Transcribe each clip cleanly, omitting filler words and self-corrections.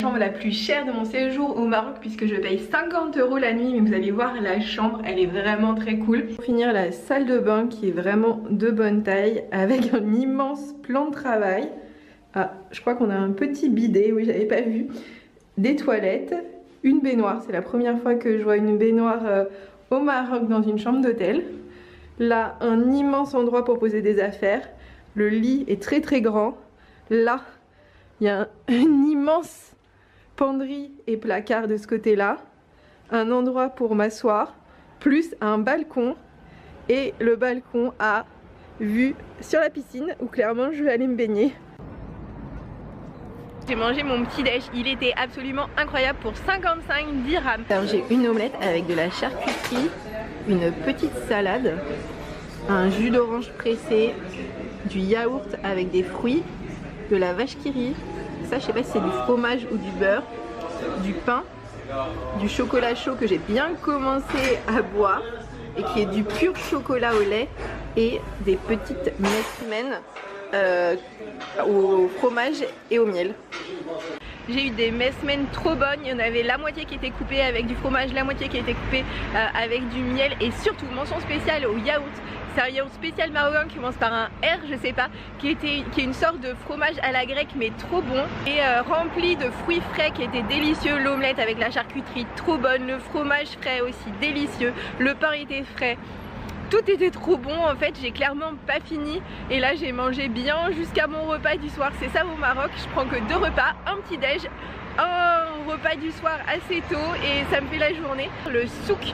Chambre la plus chère de mon séjour au Maroc puisque je paye 50 € la nuit, mais vous allez voir la chambre, elle est vraiment très cool. Pour finir, la salle de bain qui est vraiment de bonne taille avec un immense plan de travail. Ah, je crois qu'on a un petit bidet, oui j'avais pas vu. Des toilettes, une baignoire, c'est la première fois que je vois une baignoire au Maroc dans une chambre d'hôtel. Là, un immense endroit pour poser des affaires. Le lit est très très grand. Là, il y a un immense penderie et placard de ce côté-là, un endroit pour m'asseoir, plus un balcon, et le balcon a vue sur la piscine où clairement je vais aller me baigner. J'ai mangé mon petit déj, il était absolument incroyable pour 55 dirhams. Alors j'ai une omelette avec de la charcuterie, une petite salade, un jus d'orange pressé, du yaourt avec des fruits, de la vache qui rit. Ça, je sais pas si c'est du fromage ou du beurre, du pain, du chocolat chaud que j'ai bien commencé à boire et qui est du pur chocolat au lait, et des petites messmen au fromage et au miel. J'ai eu des messmen trop bonnes, il y en avait la moitié qui était coupée avec du fromage, la moitié qui était coupée avec du miel, et surtout mention spéciale au yaourt. C'est un yaourt spécial marocain qui commence par un R, je sais pas, qui est une sorte de fromage à la grecque mais trop bon, et rempli de fruits frais qui étaient délicieux. L'omelette avec la charcuterie trop bonne, le fromage frais aussi délicieux, le pain était frais. Tout était trop bon en fait, j'ai clairement pas fini, et là j'ai mangé bien jusqu'à mon repas du soir. C'est ça au Maroc, je prends que 2 repas, un petit déj, un repas du soir assez tôt, et ça me fait la journée. Le souk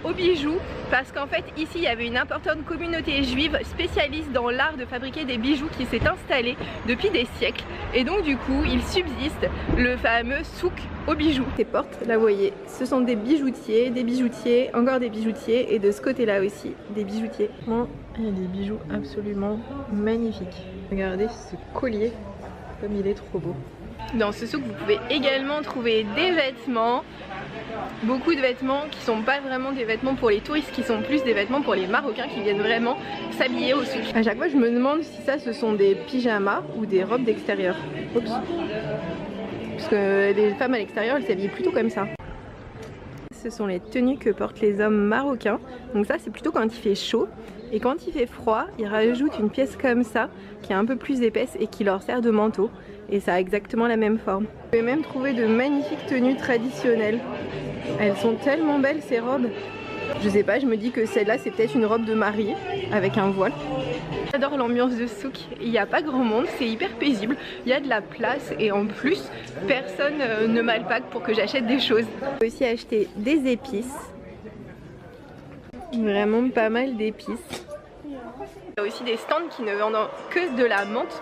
aux bijoux, parce qu'en fait ici il y avait une importante communauté juive spécialiste dans l'art de fabriquer des bijoux qui s'est installée depuis des siècles, et donc du coup il subsiste le fameux souk aux bijoux. Ces portes, là vous voyez, ce sont des bijoutiers, encore des bijoutiers, et de ce côté là aussi des bijoutiers. Bon, il y a des bijoux absolument magnifiques. Regardez ce collier, comme il est trop beau. Dans ce souk vous pouvez également trouver des vêtements, beaucoup de vêtements qui sont pas vraiment des vêtements pour les touristes, qui sont plus des vêtements pour les Marocains qui viennent vraiment s'habiller au souk. À chaque fois je me demande si ça ce sont des pyjamas ou des robes d'extérieur. Oups. Parce que les femmes à l'extérieur elles s'habillent plutôt comme ça. Ce sont les tenues que portent les hommes marocains. Donc ça c'est plutôt quand il fait chaud, et quand il fait froid ils rajoutent une pièce comme ça qui est un peu plus épaisse et qui leur sert de manteau, et ça a exactement la même forme. Vous pouvez même trouver de magnifiques tenues traditionnelles. Elles sont tellement belles ces robes. Je sais pas, je me dis que celle-là c'est peut-être une robe de mariée avec un voile. J'adore l'ambiance de souk, il n'y a pas grand monde, c'est hyper paisible, il y a de la place, et en plus personne ne m'alpague pour que j'achète des choses. J'ai aussi acheté des épices, vraiment pas mal d'épices. Il y a aussi des stands qui ne vendent que de la menthe.